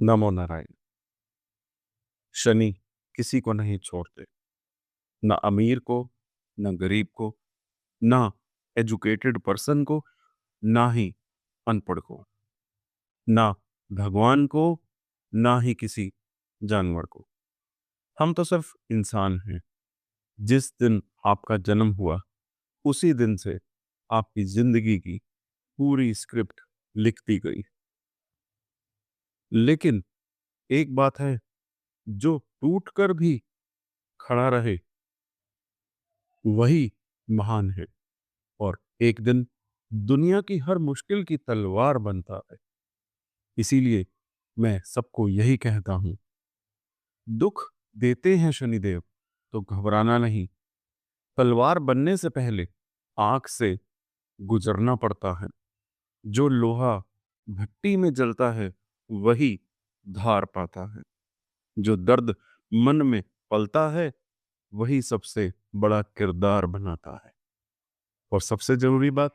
नमो नारायण। शनि किसी को नहीं छोड़ते, ना अमीर को, ना गरीब को, ना एजुकेटेड पर्सन को, ना ही अनपढ़ को, ना भगवान को, ना ही किसी जानवर को। हम तो सिर्फ इंसान हैं। जिस दिन आपका जन्म हुआ, उसी दिन से आपकी जिंदगी की पूरी स्क्रिप्ट लिख दी गई। लेकिन एक बात है, जो टूट कर भी खड़ा रहे, वही महान है। और एक दिन दुनिया की हर मुश्किल की तलवार बनता है। इसीलिए मैं सबको यही कहता हूं, दुख देते हैं शनिदेव तो घबराना नहीं। तलवार बनने से पहले आंख से गुजरना पड़ता है। जो लोहा भट्टी में जलता है, वही धार पाता है। जो दर्द मन में पलता है, वही सबसे बड़ा किरदार बनाता है। और सबसे जरूरी बात,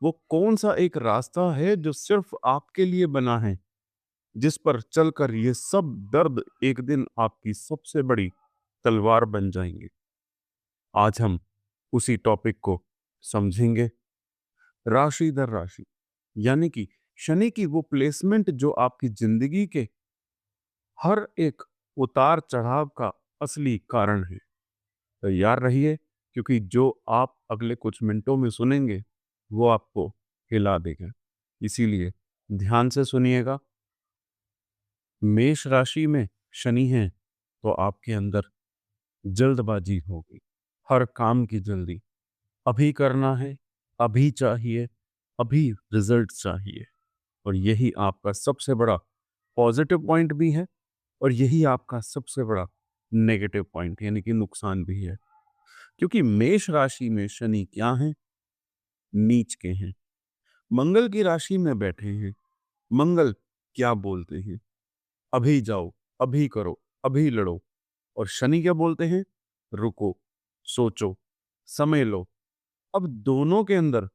वो कौन सा एक रास्ता है जो सिर्फ आपके लिए बना है, जिस पर चलकर ये सब दर्द एक दिन आपकी सबसे बड़ी तलवार बन जाएंगे। आज हम उसी टॉपिक को समझेंगे, राशि दर राशि। यानी कि शनि की वो प्लेसमेंट जो आपकी जिंदगी के हर एक उतार चढ़ाव का असली कारण है। तैयार रहिए, क्योंकि जो आप अगले कुछ मिनटों में सुनेंगे, वो आपको हिला देगा। इसीलिए ध्यान से सुनिएगा। मेष राशि में शनि है तो आपके अंदर जल्दबाजी होगी। हर काम की जल्दी, अभी करना है, अभी चाहिए, अभी रिजल्ट चाहिए। और यही आपका सबसे बड़ा पॉजिटिव पॉइंट भी है, और यही आपका सबसे बड़ा नेगेटिव पॉइंट यानी कि नुकसान भी है। क्योंकि मेष राशि में शनि क्या है? नीच के हैं। मंगल की राशि में बैठे हैं। मंगल क्या बोलते हैं? अभी जाओ, अभी करो, अभी लड़ो। और शनि क्या बोलते हैं? रुको, सोचो, समय लो। अब दोनों के अंदर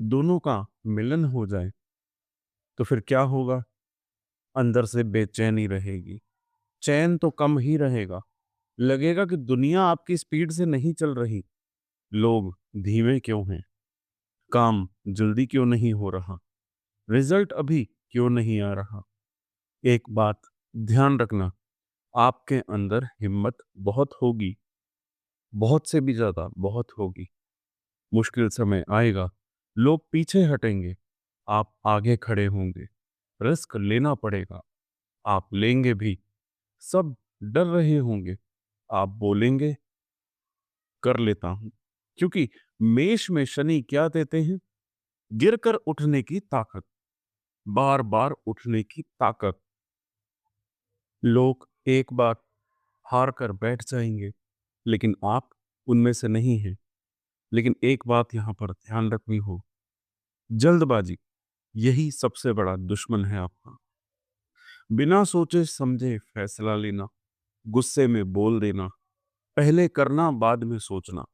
दोनों का मिलन हो जाए तो फिर क्या होगा? अंदर से बेचैनी रहेगी, चैन तो कम ही रहेगा। लगेगा कि दुनिया आपकी स्पीड से नहीं चल रही। लोग धीमे क्यों हैं? काम जल्दी क्यों नहीं हो रहा? रिजल्ट अभी क्यों नहीं आ रहा? एक बात ध्यान रखना, आपके अंदर हिम्मत बहुत होगी, बहुत से भी ज्यादा बहुत होगी। मुश्किल समय आएगा, लोग पीछे हटेंगे, आप आगे खड़े होंगे। रिस्क लेना पड़ेगा, आप लेंगे भी। सब डर रहे होंगे, आप बोलेंगे कर लेता हूं। क्योंकि मेष में शनि क्या देते हैं? गिरकर उठने की ताकत, बार बार उठने की ताकत। लोग एक बार हार कर बैठ जाएंगे, लेकिन आप उनमें से नहीं हैं। लेकिन एक बात यहां पर ध्यान रखनी हो, जल्दबाजी यही सबसे बड़ा दुश्मन है आपका। बिना सोचे समझे फैसला लेना, गुस्से में बोल देना, पहले करना बाद में सोचना।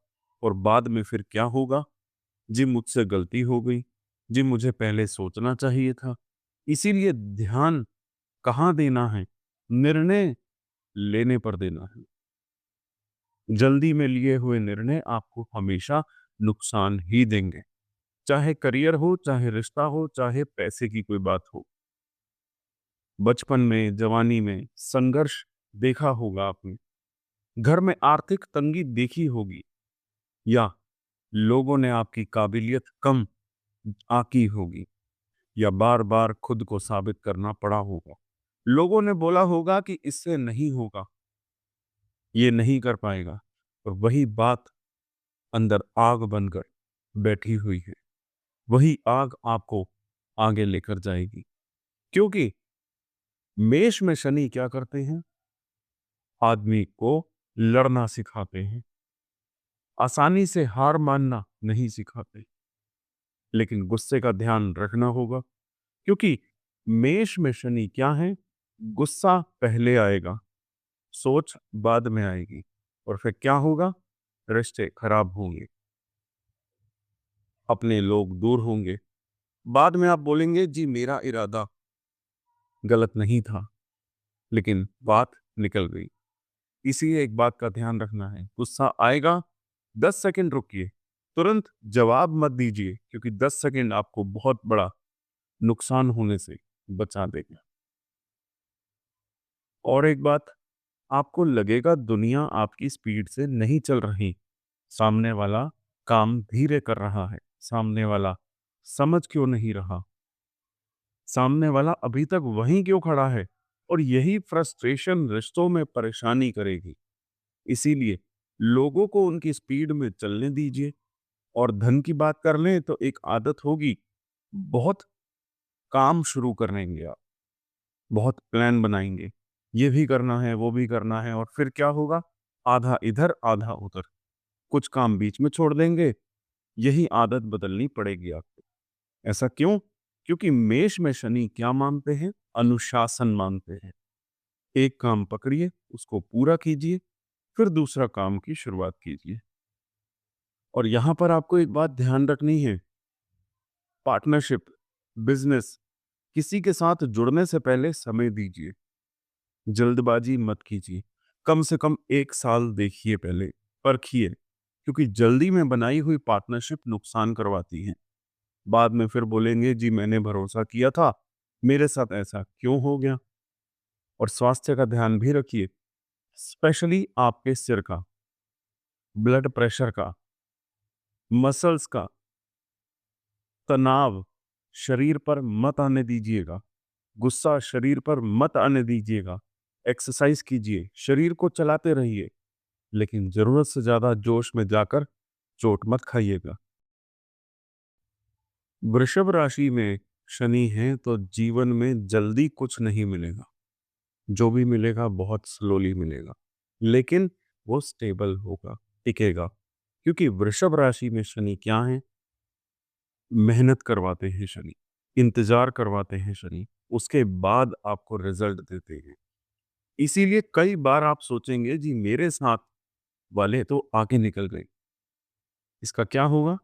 और बाद में फिर क्या होगा? जी मुझसे गलती हो गई, जी मुझे पहले सोचना चाहिए था। इसीलिए ध्यान कहाँ देना है? निर्णय लेने पर देना है। जल्दी में लिए हुए निर्णय आपको हमेशा नुकसान ही देंगे। चाहे करियर हो, चाहे रिश्ता हो, चाहे पैसे की कोई बात हो। बचपन में, जवानी में संघर्ष देखा होगा आपने। घर में आर्थिक तंगी देखी होगी, या लोगों ने आपकी काबिलियत कम आकी होगी, या बार बार खुद को साबित करना पड़ा होगा। लोगों ने बोला होगा कि इससे नहीं होगा, ये नहीं कर पाएगा। और वही बात अंदर आग बनकर बैठी हुई है। वही आग आपको आगे लेकर जाएगी। क्योंकि मेष में शनि क्या करते हैं? आदमी को लड़ना सिखाते हैं, आसानी से हार मानना नहीं सिखाते। लेकिन गुस्से का ध्यान रखना होगा, क्योंकि मेष में शनि क्या है? गुस्सा पहले आएगा, सोच बाद में आएगी। और फिर क्या होगा? रिश्ते खराब होंगे, अपने लोग दूर होंगे। बाद में आप बोलेंगे जी मेरा इरादा गलत नहीं था, लेकिन बात निकल गई। इसीलिए एक बात का ध्यान रखना है, गुस्सा आएगा, 10 सेकंड रुकिए, तुरंत जवाब मत दीजिए, क्योंकि 10 सेकंड आपको बहुत बड़ा नुकसान होने से बचा देगा। और एक बात, आपको लगेगा दुनिया आपकी स्पीड से नहीं चल रही, सामने वाला काम धीरे कर रहा है, सामने वाला समझ क्यों नहीं रहा, सामने वाला अभी तक वहीं क्यों खड़ा है, और यही फ्रस्ट्रेशन रिश्तों में परेशानी करेगी। इसीलिए लोगों को उनकी स्पीड में चलने दीजिए। और धन की बात कर लें तो एक आदत होगी, बहुत काम शुरू करेंगे आप, बहुत प्लान बनाएंगे, ये भी करना है, वो भी करना है, और फिर क्या होगा, आधा इधर आधा उधर, कुछ काम बीच में छोड़ देंगे। यही आदत बदलनी पड़ेगी आपको। ऐसा क्यों? क्योंकि मेष में शनि क्या मानते हैं? अनुशासन मानते हैं। एक काम पकड़िए, उसको पूरा कीजिए, फिर दूसरा काम की शुरुआत कीजिए। और यहां पर आपको एक बात ध्यान रखनी है, पार्टनरशिप, बिजनेस, किसी के साथ जुड़ने से पहले समय दीजिए, जल्दबाजी मत कीजिए। कम से कम 1 साल देखिए, पहले परखिए, क्योंकि जल्दी में बनाई हुई पार्टनरशिप नुकसान करवाती है। बाद में फिर बोलेंगे जी मैंने भरोसा किया था, मेरे साथ ऐसा क्यों हो गया। और स्वास्थ्य का ध्यान भी रखिए, स्पेशली आपके सिर का, ब्लड प्रेशर का, मसल्स का, तनाव शरीर पर मत आने दीजिएगा, गुस्सा शरीर पर मत आने दीजिएगा। एक्सरसाइज कीजिए, शरीर को चलाते रहिए, लेकिन जरूरत से ज्यादा जोश में जाकर चोट मत खाइएगा। वृषभ राशि में शनि है तो जीवन में जल्दी कुछ नहीं मिलेगा, जो भी मिलेगा बहुत स्लोली मिलेगा, लेकिन वो स्टेबल होगा, टिकेगा। क्योंकि वृषभ राशि में शनि क्या है? मेहनत करवाते हैं शनि, इंतजार करवाते हैं शनि, उसके बाद आपको रिजल्ट देते हैं। इसीलिए कई बार आप सोचेंगे जी मेरे साथ वाले तो आगे निकल गए, इसका क्या होगा,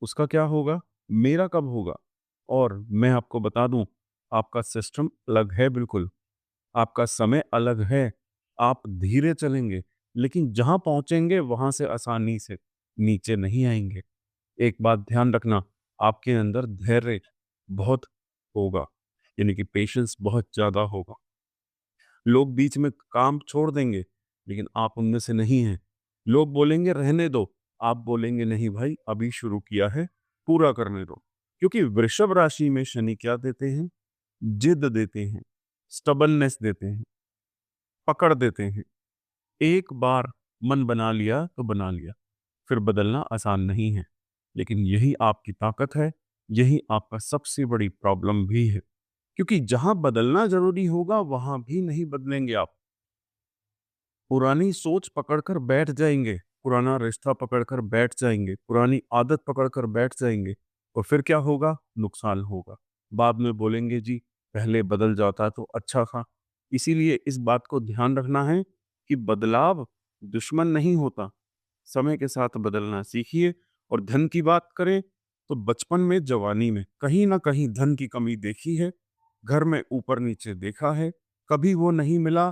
उसका क्या होगा, मेरा कब होगा। और मैं आपको बता दूं, आपका सिस्टम अलग है, बिल्कुल आपका समय अलग है। आप धीरे चलेंगे, लेकिन जहां पहुंचेंगे वहां से आसानी से नीचे नहीं आएंगे। एक बात ध्यान रखना, आपके अंदर धैर्य बहुत होगा, यानी कि पेशेंस बहुत ज्यादा होगा। लोग बीच में काम छोड़ देंगे, लेकिन आप उनमें से नहीं हैं। लोग बोलेंगे रहने दो, आप बोलेंगे नहीं भाई अभी शुरू किया है, पूरा करने दो। क्योंकि वृषभ राशि में शनि क्या देते हैं? जिद देते हैं, स्टबननेस देते हैं, पकड़ देते हैं। एक बार मन बना लिया तो बना लिया, फिर बदलना आसान नहीं है। लेकिन यही आपकी ताकत है, यही आपका सबसे बड़ी प्रॉब्लम भी है। क्योंकि जहां बदलना जरूरी होगा वहां भी नहीं बदलेंगे आप, पुरानी सोच पकड़कर बैठ जाएंगे, पुराना रिश्ता पकड़कर बैठ जाएंगे, पुरानी आदत पकड़कर बैठ जाएंगे, और फिर क्या होगा? नुकसान होगा। बाद में बोलेंगे जी पहले बदल जाता तो अच्छा था। इसीलिए इस बात को ध्यान रखना है कि बदलाव दुश्मन नहीं होता, समय के साथ बदलना सीखिए। और धन की बात करें तो बचपन में, जवानी में कहीं ना कहीं धन की कमी देखी है, घर में ऊपर नीचे देखा है, कभी वो नहीं मिला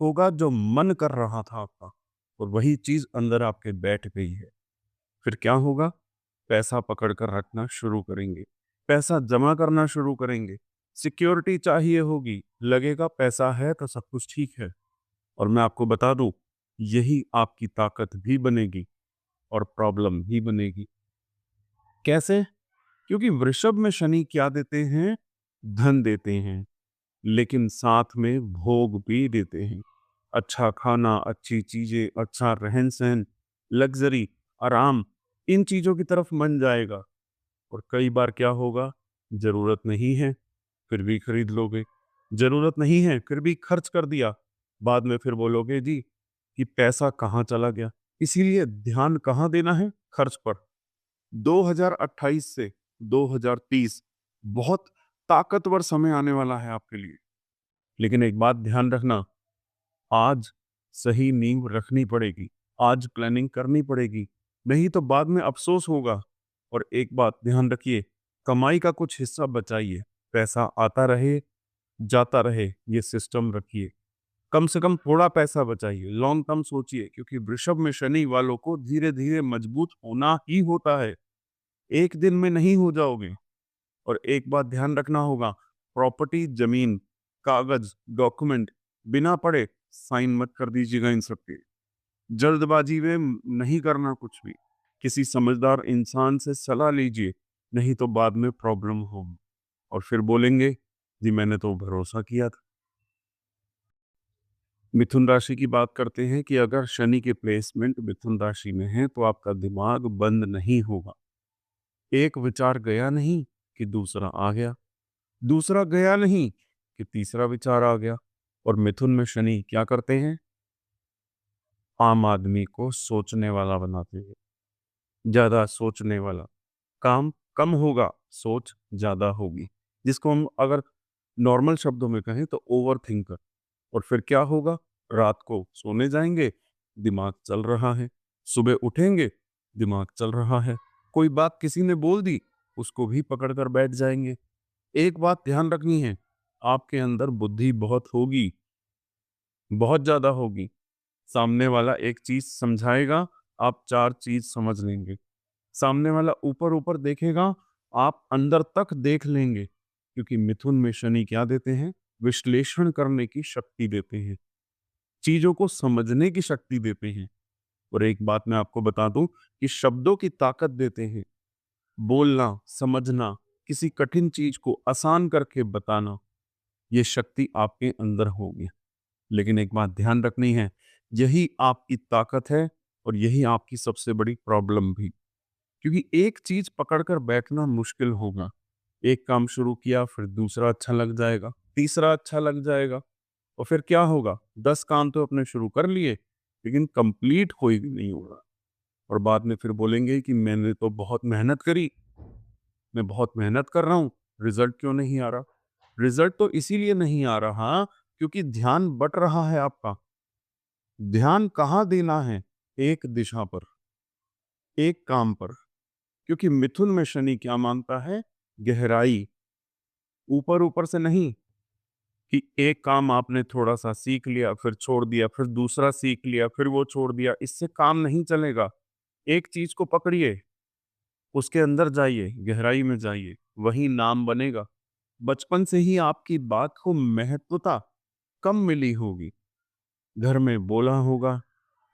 होगा जो मन कर रहा था आपका, और वही चीज अंदर आपके बैठ गई है। फिर क्या होगा? पैसा पकड़ कर रखना शुरू करेंगे, पैसा जमा करना शुरू करेंगे, सिक्योरिटी चाहिए होगी, लगेगा पैसा है तो सब कुछ ठीक है। और मैं आपको बता दूं, यही आपकी ताकत भी बनेगी और प्रॉब्लम भी बनेगी। कैसे? क्योंकि वृषभ में शनि क्या देते हैं? धन देते हैं, लेकिन साथ में भोग भी देते हैं। अच्छा खाना, अच्छी चीजें, अच्छा रहन सहन, लग्जरी, आराम, इन चीजों की तरफ मन जाएगा। और कई बार क्या होगा, जरूरत नहीं है फिर भी खरीद लोगे, जरूरत नहीं है फिर भी खर्च कर दिया, बाद में फिर बोलोगे जी कि पैसा कहाँ चला गया। इसीलिए ध्यान कहाँ देना है? खर्च पर। 2028 से 2030 बहुत ताकतवर समय आने वाला है आपके लिए। लेकिन एक बात ध्यान रखना, आज सही नींव रखनी पड़ेगी, आज प्लानिंग करनी पड़ेगी, नहीं तो बाद में अफसोस होगा। और एक बात ध्यान रखिए, कमाई का कुछ हिस्सा बचाइए, पैसा आता रहे, जाता रहे ये सिस्टम रखिए। कम से कम थोड़ा पैसा बचाइए, लॉन्ग टर्म सोचिए, क्योंकि वृषभ में शनि वालों को धीरे धीरे मजबूत होना ही होता है, एक दिन में नहीं हो जाओगे। और एक बात ध्यान रखना होगा, प्रॉपर्टी, जमीन, कागज, डॉक्यूमेंट बिना पढ़े साइन मत कर दीजिएगा इन सब पे। जल्दबाजी में नहीं करना कुछ भी। किसी समझदार इंसान से सलाह लीजिए, नहीं तो बाद में प्रॉब्लम होगी और फिर बोलेंगे जी मैंने तो भरोसा किया था। मिथुन राशि की बात करते हैं कि अगर शनि के प्लेसमेंट मिथुन राशि में है तो आपका दिमाग बंद नहीं होगा। एक विचार गया नहीं कि दूसरा आ गया, दूसरा गया नहीं कि तीसरा विचार आ गया। और मिथुन में शनि क्या करते हैं? आम आदमी को सोचने वाला बनाते हैं, ज्यादा सोचने वाला। काम कम होगा, सोच ज्यादा होगी, जिसको हम अगर नॉर्मल शब्दों में कहें तो ओवर थिंकर। और फिर क्या होगा? रात को सोने जाएंगे, दिमाग चल रहा है, सुबह उठेंगे, दिमाग चल रहा है, कोई बात किसी ने बोल दी, उसको भी पकड़ कर बैठ जाएंगे। एक बात ध्यान रखनी है, आपके अंदर बुद्धि बहुत होगी, बहुत ज्यादा होगी। सामने वाला एक चीज समझाएगा, आप चार चीज समझ लेंगे। सामने वाला ऊपर ऊपर देखेगा, आप अंदर तक देख लेंगे, क्योंकि मिथुन में शनि क्या देते हैं? विश्लेषण करने की शक्ति देते हैं, चीजों को समझने की शक्ति देते हैं। और एक बात मैं आपको बता दूं कि शब्दों की ताकत देते हैं। बोलना, समझना, किसी कठिन चीज को आसान करके बताना, ये शक्ति आपके अंदर होगी। लेकिन एक बात ध्यान रखनी है, यही आपकी ताकत है और यही आपकी सबसे बड़ी प्रॉब्लम भी। क्योंकि एक चीज पकड़कर बैठना मुश्किल होगा। एक काम शुरू किया, फिर दूसरा अच्छा लग जाएगा, तीसरा अच्छा लग जाएगा, और फिर क्या होगा? 10 काम तो अपने शुरू कर लिए, लेकिन कंप्लीट कोई भी नहीं होगा। और बाद में फिर बोलेंगे कि मैंने तो बहुत मेहनत करी, मैं बहुत मेहनत कर रहा हूँ, रिजल्ट क्यों नहीं आ रहा? रिजल्ट तो इसीलिए नहीं आ रहा क्योंकि ध्यान बट रहा है आपका। ध्यान कहाँ देना है? एक दिशा पर, एक काम पर। क्योंकि मिथुन में शनि क्या मांगता है? गहराई, ऊपर ऊपर से नहीं, कि एक काम आपने थोड़ा सा सीख लिया, फिर छोड़ दिया, फिर दूसरा सीख लिया, फिर वो छोड़ दिया, इससे काम नहीं चलेगा। एक चीज को पकड़िए, उसके अंदर जाइए, गहराई में जाइए, वही नाम बनेगा। बचपन से ही आपकी बात को महत्वता कम मिली होगी, घर में बोला होगा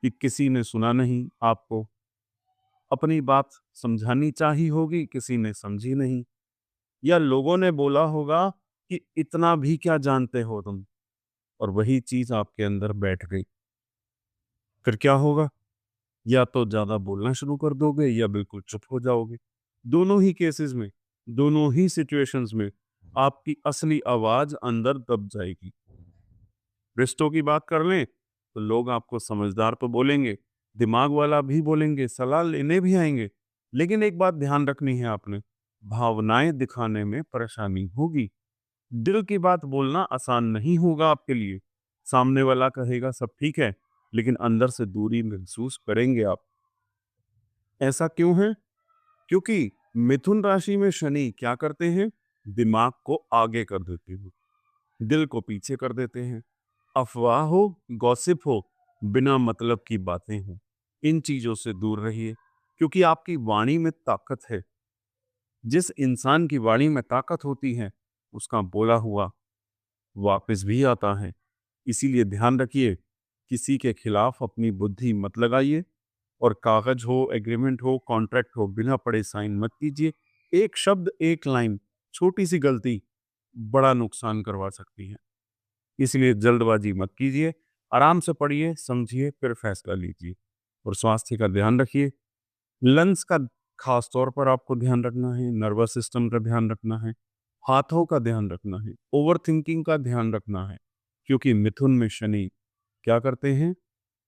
कि किसी ने सुना नहीं आपको, अपनी बात समझानी चाहिए होगी, किसी ने समझी नहीं, या लोगों ने बोला होगा कि इतना भी क्या जानते हो तुम, और वही चीज आपके अंदर बैठ गई। फिर क्या होगा? या तो ज्यादा बोलना शुरू कर दोगे या बिल्कुल चुप हो जाओगे। दोनों ही केसेस में, दोनों ही सिचुएशंस में आपकी असली आवाज अंदर दब जाएगी। रिश्तों की बात कर लें तो लोग आपको समझदार तो बोलेंगे, दिमाग वाला भी बोलेंगे, सलाह लेने भी आएंगे, लेकिन एक बात ध्यान रखनी है आपने, भावनाएं दिखाने में परेशानी होगी। दिल की बात बोलना आसान नहीं होगा आपके लिए। सामने वाला कहेगा सब ठीक है, लेकिन अंदर से दूरी महसूस करेंगे आप। ऐसा क्यों है? क्योंकि मिथुन राशि में शनि क्या करते हैं? दिमाग को आगे कर देते हैं, दिल को पीछे कर देते हैं। अफवाह हो, गॉसिप हो, बिना मतलब की बातें हो, इन चीजों से दूर रहिए, क्योंकि आपकी वाणी में ताकत है। जिस इंसान की वाणी में ताकत होती है, उसका बोला हुआ वापस भी आता है। इसीलिए ध्यान रखिए, किसी के खिलाफ अपनी बुद्धि मत लगाइए, और कागज हो, एग्रीमेंट हो, कॉन्ट्रैक्ट हो, बिना पढ़े साइन मत कीजिए। एक शब्द, एक लाइन, छोटी सी गलती बड़ा नुकसान करवा सकती है। इसलिए जल्दबाजी मत कीजिए, आराम से पढ़िए, समझिए, फिर फैसला लीजिए। और स्वास्थ्य का ध्यान रखिए, लंग्स का खास तौर पर आपको ध्यान रखना है, नर्वस सिस्टम का ध्यान रखना है, हाथों का ध्यान रखना है, ओवर थिंकिंग का ध्यान रखना है। क्योंकि मिथुन में शनि क्या करते हैं?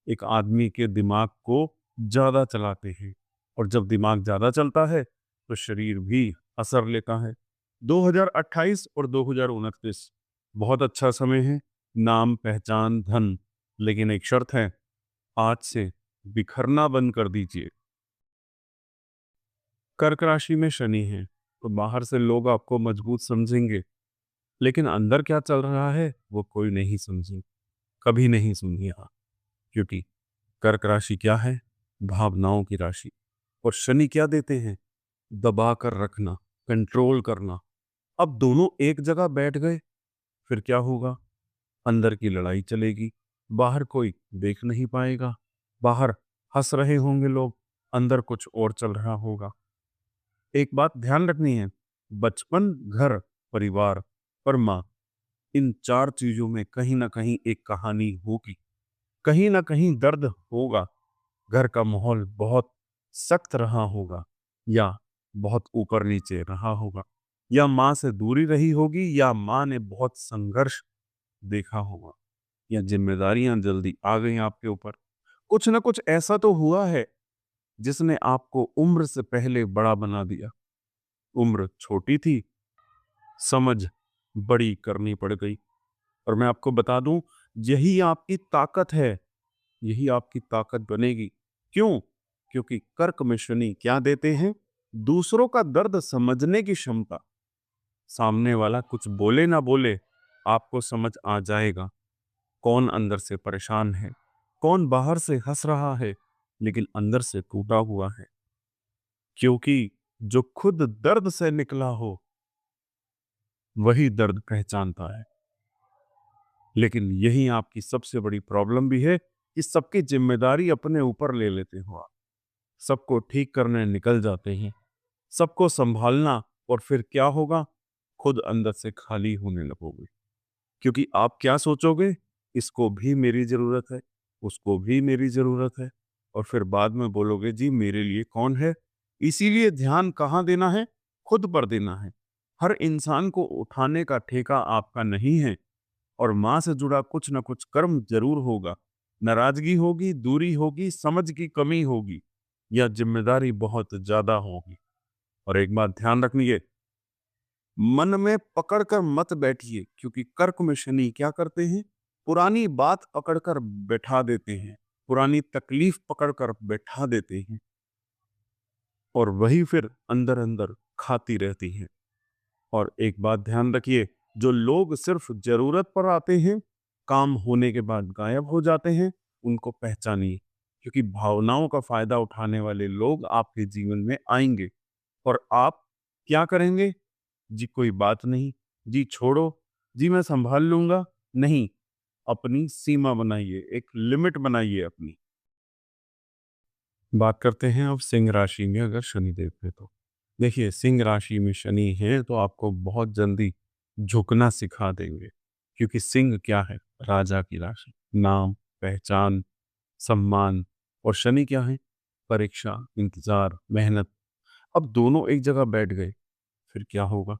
एक आदमी के दिमाग को ज्यादा चलाते हैं, और जब दिमाग ज्यादा चलता है तो शरीर भी असर लेता है। 2028 और 2029 बहुत अच्छा समय है, नाम, पहचान, धन। लेकिन एक शर्त है, आज से बिखरना बंद कर दीजिए। कर्क राशि में शनि है तो बाहर से लोग आपको मजबूत समझेंगे, लेकिन अंदर क्या चल रहा है वो कोई नहीं समझे, कभी नहीं सुनिएगा। क्योंकि कर्क राशि क्या है? भावनाओं की राशि। और शनि क्या देते हैं? दबा कर रखना, कंट्रोल करना। अब दोनों एक जगह बैठ गए, फिर क्या होगा? अंदर की लड़ाई चलेगी, बाहर कोई देख नहीं पाएगा। बाहर हंस रहे होंगे लोग, अंदर कुछ और चल रहा होगा। एक बात ध्यान रखनी है, बचपन, घर, परिवार और माँ, इन चार चीजों में कहीं ना कहीं एक कहानी होगी, कहीं ना कहीं दर्द होगा। घर का माहौल बहुत सख्त रहा होगा, या बहुत ऊपर नीचे रहा होगा, या माँ से दूरी रही होगी, या माँ ने बहुत संघर्ष देखा होगा, या जिम्मेदारियां जल्दी आ गई आपके ऊपर। कुछ ना कुछ ऐसा तो हुआ है जिसने आपको उम्र से पहले बड़ा बना दिया। उम्र छोटी थी, समझ बड़ी करनी पड़ गई। और मैं आपको बता दूं, यही आपकी ताकत है, यही आपकी ताकत बनेगी। क्यों? क्योंकि कर्क में शनि क्या देते हैं? दूसरों का दर्द समझने की क्षमता। सामने वाला कुछ बोले ना बोले, आपको समझ आ जाएगा कौन अंदर से परेशान है, कौन बाहर से हंस रहा है लेकिन अंदर से टूटा हुआ है। क्योंकि जो खुद दर्द से निकला हो वही दर्द पहचानता है। लेकिन यही आपकी सबसे बड़ी प्रॉब्लम भी है कि सबकी जिम्मेदारी अपने ऊपर ले लेते हो आप। सबको ठीक करने निकल जाते हैं, सबको संभालना, और फिर क्या होगा? खुद अंदर से खाली होने लगोगे। क्योंकि आप क्या सोचोगे? इसको भी मेरी जरूरत है, उसको भी मेरी जरूरत है, और फिर बाद में बोलोगे जी मेरे लिए कौन है? इसीलिए ध्यान कहाँ देना है? खुद पर देना है। हर इंसान को उठाने का ठेका आपका नहीं है, और माँ से जुड़ा कुछ ना कुछ कर्म जरूर होगा। नाराजगी होगी, दूरी होगी, समझ की कमी होगी, या जिम्मेदारी बहुत ज्यादा होगी। और एक बात ध्यान रखनी है, मन में पकड़ कर मत बैठिए, क्योंकि कर्क में शनि क्या करते हैं? पुरानी बात पकड़ कर बैठा देते हैं, पुरानी तकलीफ पकड़ कर बैठा देते हैं, और वही फिर अंदर अंदर खाती रहती हैं। और एक बात ध्यान रखिए, जो लोग सिर्फ जरूरत पर आते हैं, काम होने के बाद गायब हो जाते हैं, उनको पहचानिए। क्योंकि भावनाओं का फायदा उठाने वाले लोग आपके जीवन में आएंगे, और आप क्या करेंगे? जी कोई बात नहीं, जी छोड़ो, जी मैं संभाल लूंगा। नहीं, अपनी सीमा बनाइए, एक लिमिट बनाइए अपनी। बात करते हैं अब सिंह राशि में अगर शनिदेव है तो। देखिए, सिंह राशि में शनि है तो आपको बहुत जल्दी झुकना सिखा देंगे। क्योंकि सिंह क्या है? राजा की राशि। नाम, पहचान, सम्मान। और शनि क्या है? परीक्षा, इंतजार, मेहनत। अब दोनों एक जगह बैठ गए, फिर क्या होगा?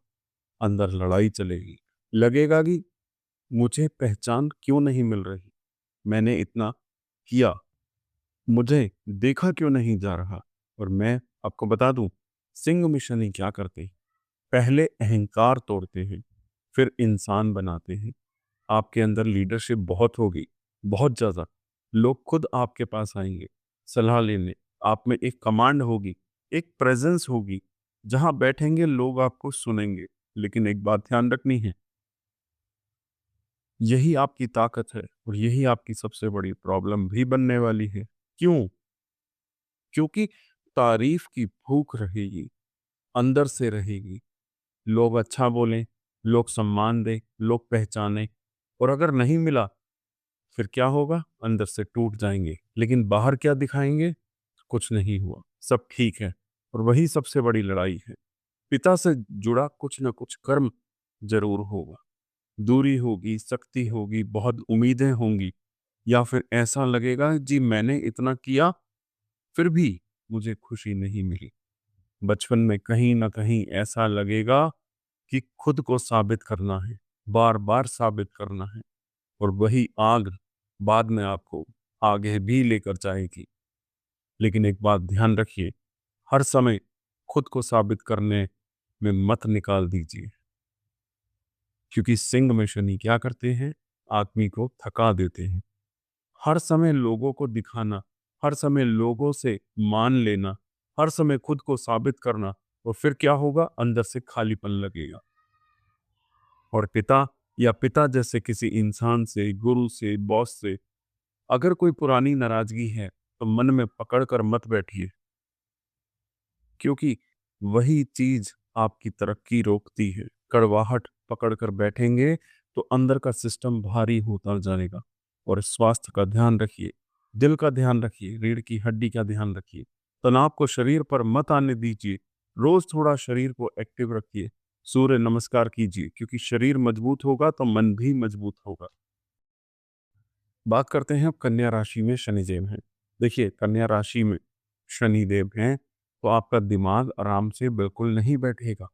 अंदर लड़ाई चलेगी। लगेगा कि मुझे पहचान क्यों नहीं मिल रही, मैंने इतना किया, मुझे देखा क्यों नहीं जा रहा। और मैं आपको बता दूं, सिंह में शनि क्या करते हैं? पहले अहंकार तोड़ते हैं, फिर इंसान बनाते हैं। आपके अंदर लीडरशिप बहुत होगी, बहुत ज्यादा। लोग खुद आपके पास आएंगे सलाह लेने। आप में एक कमांड होगी, एक प्रेजेंस होगी। जहां बैठेंगे लोग आपको सुनेंगे। लेकिन एक बात ध्यान रखनी है, यही आपकी ताकत है, और यही आपकी सबसे बड़ी प्रॉब्लम भी बनने वाली है। क्यों? क्योंकि तारीफ की भूख रहेगी, अंदर से रहेगी। लोग अच्छा बोलें, लोग सम्मान दें, लोग पहचानें। और अगर नहीं मिला, फिर क्या होगा? अंदर से टूट जाएंगे। लेकिन बाहर क्या दिखाएंगे? कुछ नहीं हुआ, सब ठीक है। और वही सबसे बड़ी लड़ाई है। पिता से जुड़ा कुछ ना कुछ कर्म जरूर होगा। दूरी होगी, सख्ती होगी, बहुत उम्मीदें होंगी, या फिर ऐसा लगेगा जी मैंने इतना किया फिर भी मुझे खुशी नहीं मिली। बचपन में कहीं ना कहीं ऐसा लगेगा कि खुद को साबित करना है, बार बार साबित करना है। और वही आग बाद में आपको आगे भी लेकर जाएगी। लेकिन एक बात ध्यान रखिए, हर समय खुद को साबित करने में मत निकाल दीजिए। क्योंकि सिंह में शनि क्या करते हैं? आदमी को थका देते हैं। हर समय लोगों को दिखाना, हर समय लोगों से मान लेना, हर समय खुद को साबित करना, और फिर क्या होगा? अंदर से खालीपन लगेगा। और पिता या पिता जैसे किसी इंसान से, गुरु से, बॉस से अगर कोई पुरानी नाराजगी है, तो मन में पकड़ कर मत बैठिए, क्योंकि वही चीज आपकी तरक्की रोकती है। कड़वाहट पकड़ कर बैठेंगे तो अंदर का सिस्टम भारी होता जाएगा। और स्वास्थ्य का ध्यान रखिए, दिल का ध्यान रखिए, रीढ़ की हड्डी का ध्यान रखिए। तनाव को शरीर पर मत आने दीजिए। रोज थोड़ा शरीर को एक्टिव रखिए। सूर्य नमस्कार कीजिए, क्योंकि शरीर मजबूत होगा तो मन भी मजबूत होगा। बात करते हैं अब कन्या राशि में शनिदेव हैं। देखिए, कन्या राशि में शनिदेव हैं तो आपका दिमाग आराम से बिल्कुल नहीं बैठेगा।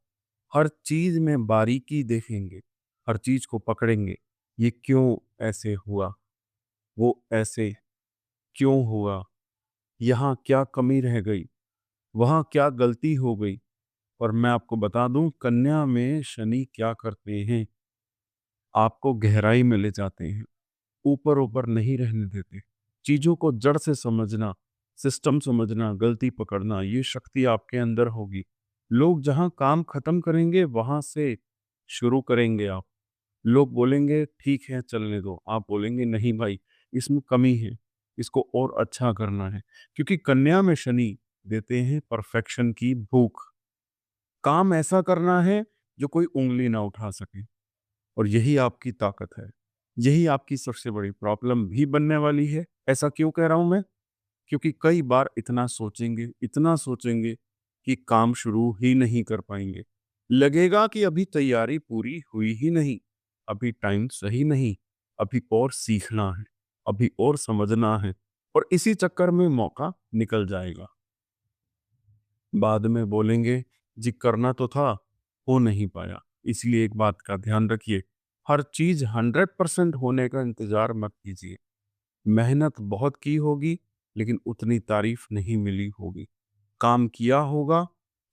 हर चीज में बारीकी देखेंगे, हर चीज को पकड़ेंगे। ये क्यों ऐसे हुआ, वो ऐसे क्यों हुआ, यहाँ क्या कमी रह गई, वहाँ क्या गलती हो गई। और मैं आपको बता दूं, कन्या में शनि क्या करते हैं, आपको गहराई में ले जाते हैं, ऊपर ऊपर नहीं रहने देते। चीजों को जड़ से समझना, सिस्टम समझना, गलती पकड़ना, ये शक्ति आपके अंदर होगी। लोग जहां काम खत्म करेंगे वहां से शुरू करेंगे आप। लोग बोलेंगे ठीक है चलने दो, आप बोलेंगे नहीं भाई, इसमें कमी है, इसको और अच्छा करना है। क्योंकि कन्या में शनि देते हैं परफेक्शन की भूख। काम ऐसा करना है जो कोई उंगली ना उठा सके। और यही आपकी ताकत है, यही आपकी सबसे बड़ी प्रॉब्लम भी बनने वाली है। ऐसा क्यों कह रहा हूं मैं? क्योंकि कई बार इतना सोचेंगे कि काम शुरू ही नहीं कर पाएंगे। लगेगा कि अभी तैयारी पूरी हुई ही नहीं, अभी टाइम सही नहीं, अभी और सीखना है, अभी और समझना है। और इसी चक्कर में मौका निकल जाएगा। बाद में बोलेंगे जी करना तो था, हो नहीं पाया। इसलिए एक बात का ध्यान रखिए, हर चीज 100% होने का इंतजार मत कीजिए। मेहनत बहुत की होगी, लेकिन उतनी तारीफ नहीं मिली होगी। काम किया होगा,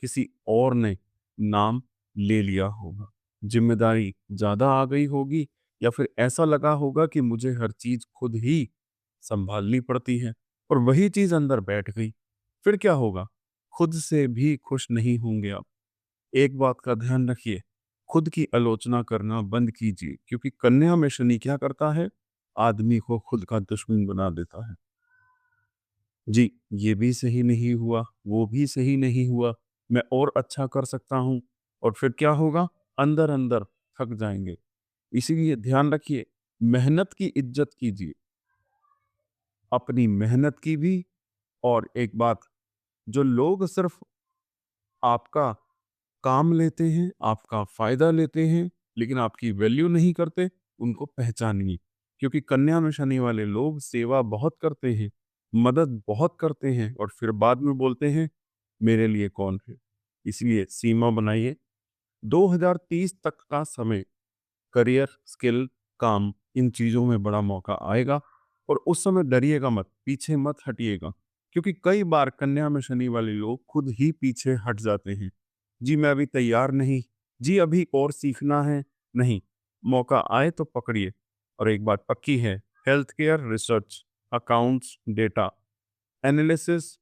किसी और ने नाम ले लिया होगा। जिम्मेदारी ज्यादा आ गई होगी, या फिर ऐसा लगा होगा कि मुझे हर चीज खुद ही संभालनी पड़ती है, और वही चीज अंदर बैठ गई। फिर क्या होगा? खुद से भी खुश नहीं होंगे आप। एक बात का ध्यान रखिए, खुद की आलोचना करना बंद कीजिए, क्योंकि कन्या में शनि क्या करता है, आदमी को खुद का दुश्मन बना देता है। जी, ये भी सही नहीं हुआ, वो भी सही नहीं हुआ, मैं और अच्छा कर सकता हूँ। और फिर क्या होगा? अंदर अंदर थक जाएंगे। इसीलिए ध्यान रखिए, मेहनत की इज्जत कीजिए, अपनी मेहनत की भी। और एक बात, जो लोग सिर्फ आपका काम लेते हैं, आपका फायदा लेते हैं, लेकिन आपकी वैल्यू नहीं करते, उनको पहचानिए। क्योंकि कन्या में शनि वाले लोग सेवा बहुत करते हैं, मदद बहुत करते हैं, और फिर बाद में बोलते हैं मेरे लिए कौन है। इसलिए सीमा बनाइए। 2030 तक का समय, करियर, स्किल, काम, इन चीजों में बड़ा मौका आएगा। और उस समय डरिएगा मत, पीछे मत हटिएगा। क्योंकि कई बार कन्या में शनि वाले लोग खुद ही पीछे हट जाते हैं। जी मैं अभी तैयार नहीं, जी अभी और सीखना है। नहीं, मौका आए तो पकड़िए। और एक बात पक्की है, health care, research, accounts, data analysis,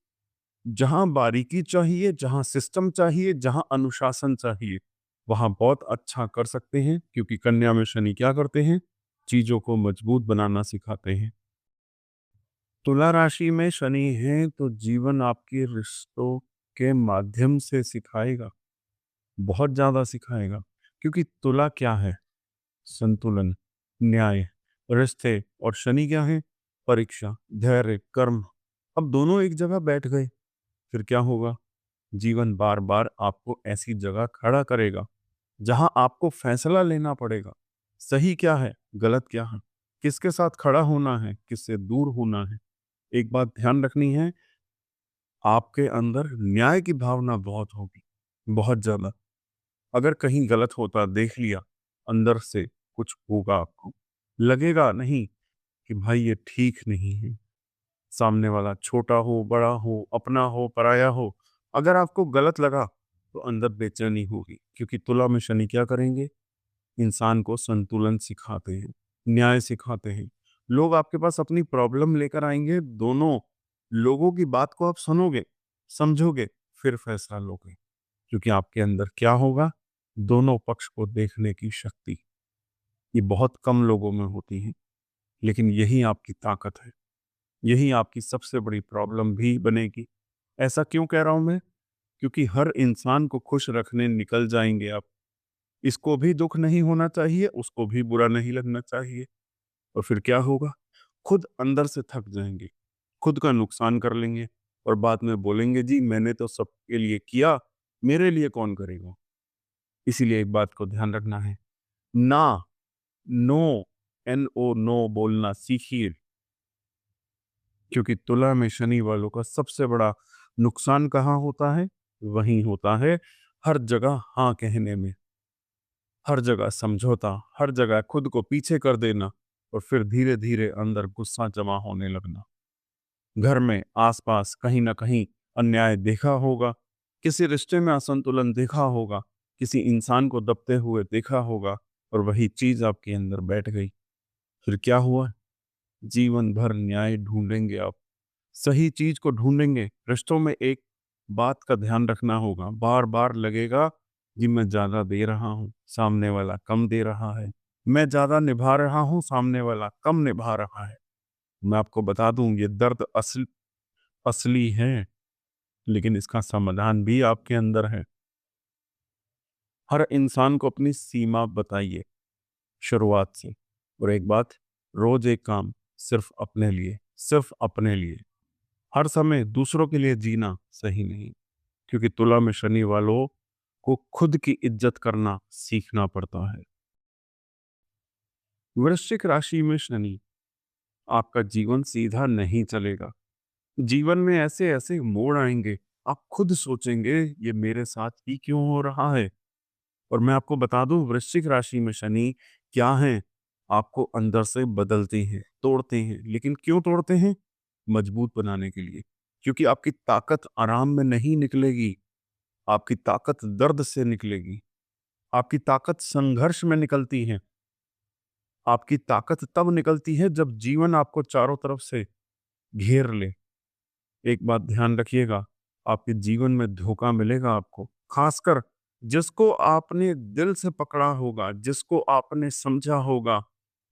जहां बारीकी चाहिए, जहां सिस्टम चाहिए, जहां अनुशासन चाहिए, वहां बहुत अच्छा कर सकते हैं। क्योंकि कन्या में शनि क्या करते हैं, चीजों को मजबूत बनाना सिखाते हैं। तुला राशि में शनि है तो जीवन आपके रिश्तों के माध्यम से सिखाएगा, बहुत ज्यादा सिखाएगा। क्योंकि तुला क्या है? संतुलन, न्याय, रिश्ते। और शनि क्या है? परीक्षा, धैर्य, कर्म। अब दोनों एक जगह बैठ गए, फिर क्या होगा? जीवन बार बार आपको ऐसी जगह खड़ा करेगा जहां आपको फैसला लेना पड़ेगा। सही क्या है, गलत क्या है, किसके साथ खड़ा होना है, किससे दूर होना है। एक बात ध्यान रखनी है, आपके अंदर न्याय की भावना बहुत होगी, बहुत ज्यादा। अगर कहीं गलत होता देख लिया, अंदर से कुछ होगा, आपको लगेगा नहीं कि भाई ये ठीक नहीं है। सामने वाला छोटा हो, बड़ा हो, अपना हो, पराया हो, अगर आपको गलत लगा तो अंदर बेचैनी होगी। क्योंकि तुला में शनि क्या करेंगे, इंसान को संतुलन सिखाते हैं, न्याय सिखाते हैं। लोग आपके पास अपनी प्रॉब्लम लेकर आएंगे, दोनों लोगों की बात को आप सुनोगे, समझोगे, फिर फैसला लोगे। क्योंकि आपके अंदर क्या होगा, दोनों पक्ष को देखने की शक्ति। ये बहुत कम लोगों में होती हैं, लेकिन यही आपकी ताकत है। यही आपकी सबसे बड़ी प्रॉब्लम भी बनेगी। ऐसा क्यों कह रहा हूं मैं? क्योंकि हर इंसान को खुश रखने निकल जाएंगे आप। इसको भी दुख नहीं होना चाहिए, उसको भी बुरा नहीं लगना चाहिए। और फिर क्या होगा? खुद अंदर से थक जाएंगे, खुद का नुकसान कर लेंगे और बाद में बोलेंगे जी मैंने तो सबके लिए किया, मेरे लिए कौन करेगा? इसीलिए एक बात को ध्यान रखना है, ना, नो, NO, नो बोलना सीखिए। क्योंकि तुला में शनि वालों का सबसे बड़ा नुकसान कहाँ होता है? वहीं होता है, हर जगह हाँ कहने में, हर जगह समझौता, हर जगह खुद को पीछे कर देना और फिर धीरे धीरे अंदर गुस्सा जमा होने लगना। घर में आसपास कहीं ना कहीं अन्याय देखा होगा, किसी रिश्ते में असंतुलन देखा होगा, किसी इंसान को दबते हुए देखा होगा और वही चीज आपके अंदर बैठ गई। फिर क्या हुआ? जीवन भर न्याय ढूंढेंगे आप, सही चीज को ढूंढेंगे। रिश्तों में एक बात का ध्यान रखना होगा, बार बार लगेगा कि मैं ज्यादा दे रहा हूँ, सामने वाला कम दे रहा है। मैं ज्यादा निभा रहा हूँ, सामने वाला कम निभा रहा है। मैं आपको बता दूं, ये दर्द असली है, लेकिन इसका समाधान भी आपके अंदर है। हर इंसान को अपनी सीमा बताइए शुरुआत से। और एक बात, रोज एक काम, सिर्फ अपने लिए, सिर्फ अपने लिए। हर समय दूसरों के लिए जीना सही नहीं, क्योंकि तुला में शनि वालों को खुद की इज्जत करना सीखना पड़ता है। वृश्चिक राशि में शनि, आपका जीवन सीधा नहीं चलेगा। जीवन में ऐसे ऐसे मोड़ आएंगे, आप खुद सोचेंगे ये मेरे साथ ही क्यों हो रहा है। और मैं आपको बता दूं, वृश्चिक राशि में शनि क्या है? आपको अंदर से बदलते हैं, तोड़ते हैं। लेकिन क्यों तोड़ते हैं? मजबूत बनाने के लिए। क्योंकि आपकी ताकत आराम में नहीं निकलेगी, आपकी ताकत दर्द से निकलेगी। आपकी ताकत संघर्ष में निकलती है। आपकी ताकत तब निकलती है जब जीवन आपको चारों तरफ से घेर ले। एक बात ध्यान रखिएगा, आपके जीवन में धोखा मिलेगा आपको, खासकर जिसको आपने दिल से पकड़ा होगा, जिसको आपने समझा होगा,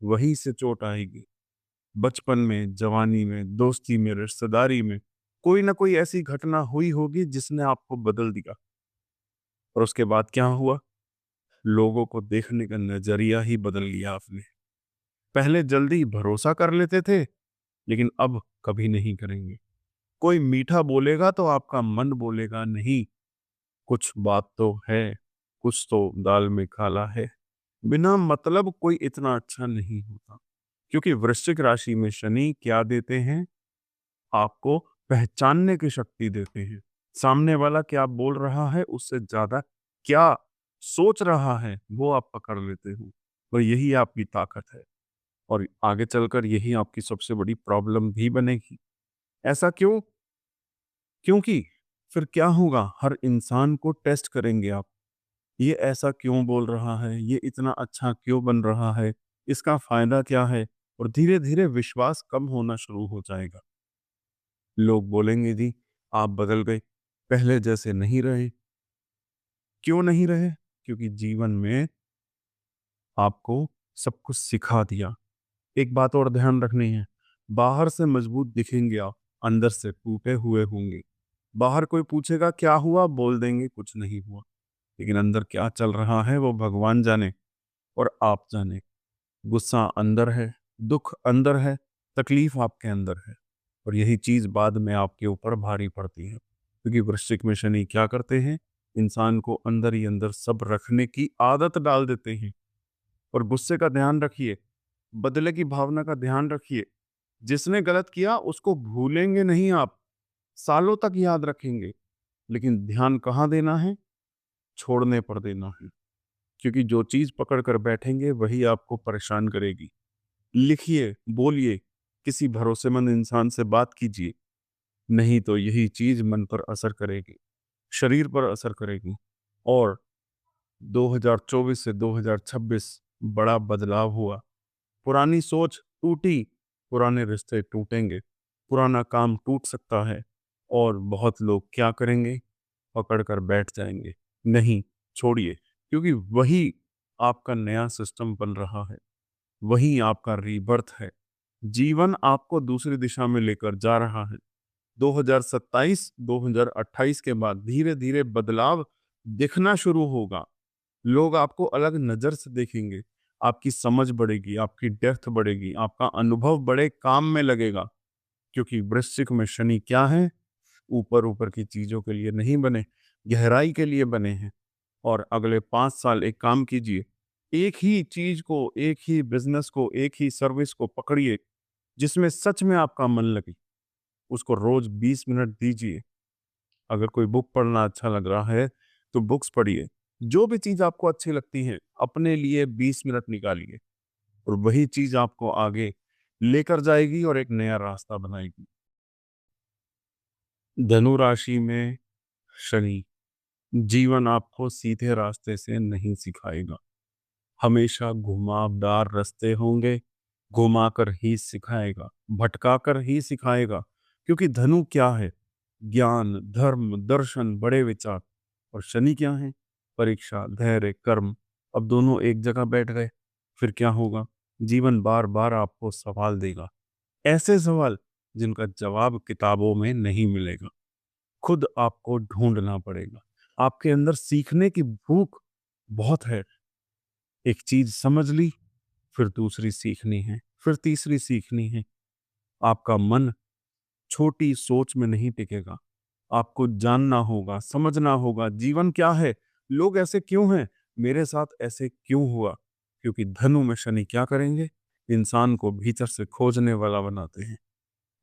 वहीं से चोट आएगी। बचपन में, जवानी में, दोस्ती में, रिश्तेदारी में कोई ना कोई ऐसी घटना हुई होगी जिसने आपको बदल दिया। और उसके बाद क्या हुआ? लोगों को देखने का नजरिया ही बदल लिया आपने। पहले जल्दी भरोसा कर लेते थे, लेकिन अब कभी नहीं करेंगे। कोई मीठा बोलेगा तो आपका मन बोलेगा नहीं, कुछ बात तो है, कुछ तो दाल में काला है। बिना मतलब कोई इतना अच्छा नहीं होता। क्योंकि वृश्चिक राशि में शनि क्या देते हैं? आपको पहचानने की शक्ति देते हैं। सामने वाला क्या बोल रहा है, उससे ज्यादा क्या सोच रहा है, वो आप पकड़ लेते हो। और यही आपकी ताकत है। और आगे चलकर यही आपकी सबसे बड़ी प्रॉब्लम भी बनेगी। ऐसा क्यों? क्योंकि फिर क्या होगा, हर इंसान को टेस्ट करेंगे आप। ये ऐसा क्यों बोल रहा है, ये इतना अच्छा क्यों बन रहा है, इसका फायदा क्या है? और धीरे धीरे विश्वास कम होना शुरू हो जाएगा। लोग बोलेंगे जी आप बदल गए, पहले जैसे नहीं रहे। क्यों नहीं रहे? क्योंकि जीवन में आपको सब कुछ सिखा दिया। एक बात और ध्यान रखनी है, बाहर से मजबूत दिखेंगे आप, अंदर से टूटे हुए होंगे। बाहर कोई पूछेगा क्या हुआ, बोल देंगे कुछ नहीं हुआ। लेकिन अंदर क्या चल रहा है वो भगवान जाने और आप जाने। गुस्सा अंदर है, दुख अंदर है, तकलीफ आपके अंदर है। और यही चीज बाद में आपके ऊपर भारी पड़ती है। क्योंकि वृश्चिक में शनि क्या करते हैं? इंसान को अंदर ही अंदर सब रखने की आदत डाल देते हैं। और गुस्से का ध्यान रखिए, बदले की भावना का ध्यान रखिए। जिसने गलत किया उसको भूलेंगे नहीं आप, सालों तक याद रखेंगे। लेकिन ध्यान कहाँ देना है? छोड़ने पर देना है। क्योंकि जो चीज पकड़ कर बैठेंगे वही आपको परेशान करेगी। लिखिए, बोलिए, किसी भरोसेमंद इंसान से बात कीजिए। नहीं तो यही चीज मन पर असर करेगी, शरीर पर असर करेगी। और 2024 से 2026 बड़ा बदलाव हुआ। पुरानी सोच टूटी, पुराने रिश्ते टूटेंगे, पुराना काम टूट सकता है। और बहुत लोग क्या करेंगे? पकड़ कर बैठ जाएंगे। नहीं, छोड़िए, क्योंकि वही आपका नया सिस्टम बन रहा है। वहीं आपका रीबर्थ है। जीवन आपको दूसरी दिशा में लेकर जा रहा है। 2027, 2028 के बाद धीरे-धीरे बदलाव दिखना शुरू होगा। लोग आपको अलग नज़र से देखेंगे, आपकी समझ बढ़ेगी, आपकी डेप्थ बढ़ेगी, आपका अनुभव बड़े काम में लगेगा। क्योंकि वृश्चिक में शनि क्या है? ऊपर-ऊपर की चीज़ों के लिए नहीं बने, गहराई के लिए बने हैं। और अगले 5 साल एक काम कीजिए, एक ही चीज़ को, एक ही बिज़नेस को, एक ही सर्विस को पकड़िए, जिसमें सच में आपका मन लगे। उसको रोज़ 20 मिनट दीजिए। अगर कोई बुक पढ़ना अच्छा लग रहा है, तो बुक्स पढ़िए। जो भी चीज़ आपको अच्छी लगती है, अपने लिए 20 मिनट निकालिए और वही चीज़ आपको आगे लेकर जाएगी और एक नया रास्ता बनाएगी। धनु राशि में शनि जीवन आपको सीधे रास्ते से नहीं सिखाएगा। हमेशा घुमावदार रास्ते होंगे, घुमाकर ही सिखाएगा, भटकाकर ही सिखाएगा। क्योंकि धनु क्या है? ज्ञान, धर्म, दर्शन, बड़े विचार। और शनि क्या है? परीक्षा, धैर्य, कर्म। अब दोनों एक जगह बैठ गए, फिर क्या होगा? जीवन बार-बार आपको सवाल देगा। ऐसे सवाल जिनका जवाब किताबों में नहीं मिलेगा। खुद आपको ढूँढना पड़ेगा। आपके अंदर सीखने की भूख बहुत है। एक चीज़ समझ ली, फिर दूसरी सीखनी है, फिर तीसरी सीखनी है। आपका मन छोटी सोच में नहीं टिकेगा। आपको जानना होगा, समझना होगा, जीवन क्या है? लोग ऐसे क्यों हैं? मेरे साथ ऐसे क्यों हुआ? क्योंकि धनु में शनि क्या करेंगे? इंसान को भीतर से खोजने वाला बनाते हैं।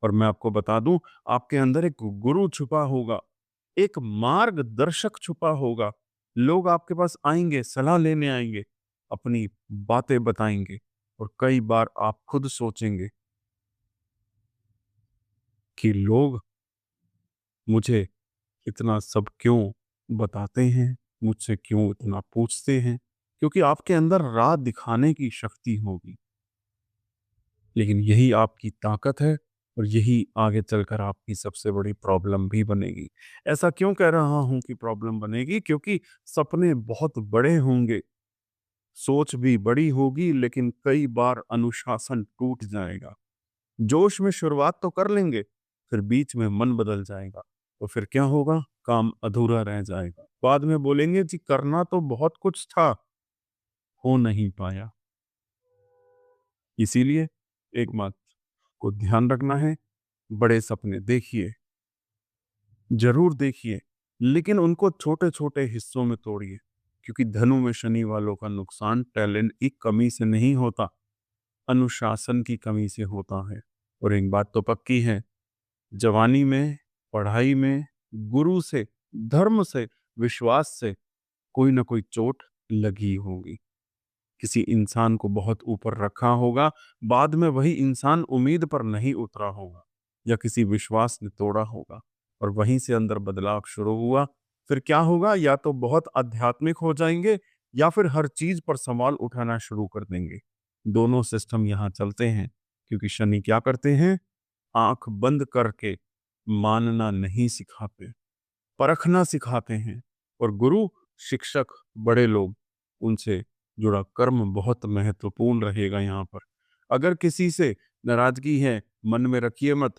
और मैं आपको बता दूं, आपके अंदर एक गुरु छुपा होगा, एक मार्गदर्शक छुपा होगा। लोग आपके पास आएंगे, सलाह लेने आएंगे, अपनी बातें बताएंगे और कई बार आप खुद सोचेंगे कि लोग मुझे इतना सब क्यों बताते हैं, मुझसे क्यों इतना पूछते हैं, क्योंकि आपके अंदर राह दिखाने की शक्ति होगी। लेकिन यही आपकी ताकत है और यही आगे चलकर आपकी सबसे बड़ी प्रॉब्लम भी बनेगी। ऐसा क्यों कह रहा हूं कि प्रॉब्लम बनेगी? क्योंकि सपने बहुत बड़े होंगे, सोच भी बड़ी होगी, लेकिन कई बार अनुशासन टूट जाएगा। जोश में शुरुआत तो कर लेंगे, फिर बीच में मन बदल जाएगा, तो फिर क्या होगा? काम अधूरा रह जाएगा। बाद में बोलेंगे जी करना तो बहुत कुछ था, हो नहीं पाया। इसीलिए एक बात को ध्यान रखना है, बड़े सपने देखिए, ज़रूर देखिए, लेकिन उनको छोटे-छोटे हिस्सों में तोड़िए, क्योंकि धनु में शनि वालों का नुकसान टैलेंट की कमी से नहीं होता, अनुशासन की कमी से होता है। और एक बात तो पक्की है, जवानी में, पढ़ाई में, गुरु से, धर्म से, विश्वास से कोई ना कोई चोट लगी होगी। किसी इंसान को बहुत ऊपर रखा होगा, बाद में वही इंसान उम्मीद पर नहीं उतरा होगा या किसी विश्वास ने तोड़ा होगा और वहीं से अंदर बदलाव शुरू हुआ। फिर क्या होगा? या तो बहुत आध्यात्मिक हो जाएंगे या फिर हर चीज पर सवाल उठाना शुरू कर देंगे। दोनों सिस्टम यहाँ चलते हैं, क्योंकि शनि क्या करते हैं? आंख बंद करके मानना नहीं सिखाते, परखना सिखाते हैं। और गुरु, शिक्षक, बड़े लोग, उनसे जुड़ा कर्म बहुत महत्वपूर्ण रहेगा यहाँ पर। अगर किसी से नाराजगी है, मन में रखिए मत।